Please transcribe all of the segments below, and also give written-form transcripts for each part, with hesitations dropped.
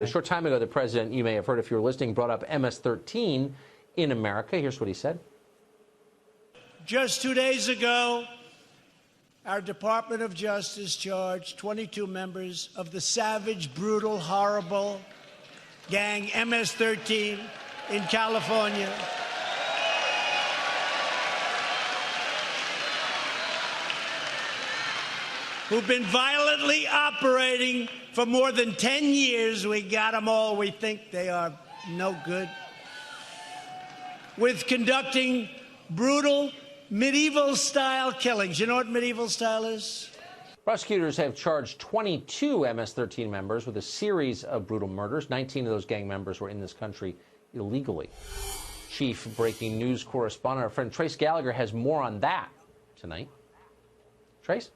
A short time ago, the president, you may have heard if you were listening, brought up MS-13 in America. Here's what he said. Just 2 days ago, our Department of Justice charged 22 members of the savage, brutal, horrible gang MS-13 in California. Who've been violently operating for more than 10 years. We got them all. We think they are no good. With conducting brutal medieval-style killings. You know what medieval style is? Prosecutors have charged 22 MS-13 members with a series of brutal murders. 19 of those gang members were in this country illegally. Chief breaking news correspondent, our friend Trace Gallagher, has more on that tonight. Trace?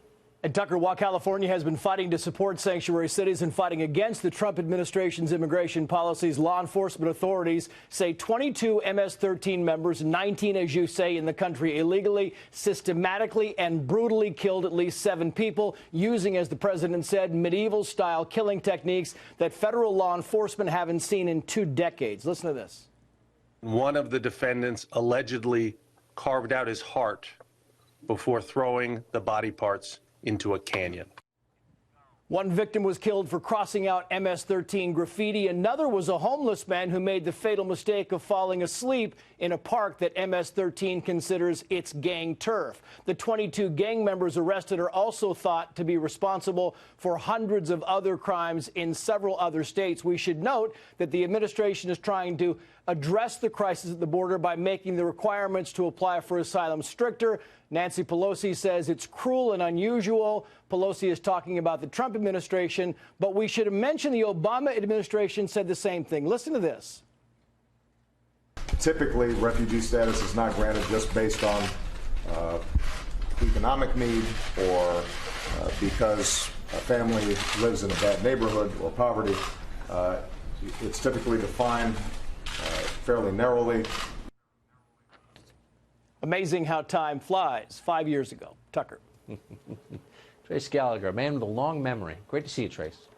And Tucker, while California has been fighting to support sanctuary cities and fighting against the Trump administration's immigration policies, law enforcement authorities say 22 MS-13 members, 19, as you say, in the country illegally, systematically and brutally killed at least 7 people using, as the president said, medieval-style killing techniques that federal law enforcement haven't seen in 2 decades. Listen to this. One of the defendants allegedly carved out his heart before throwing the body parts into a canyon. One victim was killed for crossing out MS-13 graffiti. Another was a homeless man who made the fatal mistake of falling asleep in a park that MS-13 considers its gang turf. The 22 gang members arrested are also thought to be responsible for hundreds of other crimes in several other states. We should note that the administration is trying to address the crisis at the border by making the requirements to apply for asylum stricter. Nancy Pelosi says it's cruel and unusual. Pelosi is talking about the Trump administration, but we should mention the Obama administration said the same thing. Listen to this. Typically, refugee status is not granted just based on economic need or because a family lives in a bad neighborhood or poverty. It's typically defined fairly narrowly. Amazing how time flies. 5 years ago. Tucker. Trace Gallagher, a man with a long memory. Great to see you, Trace.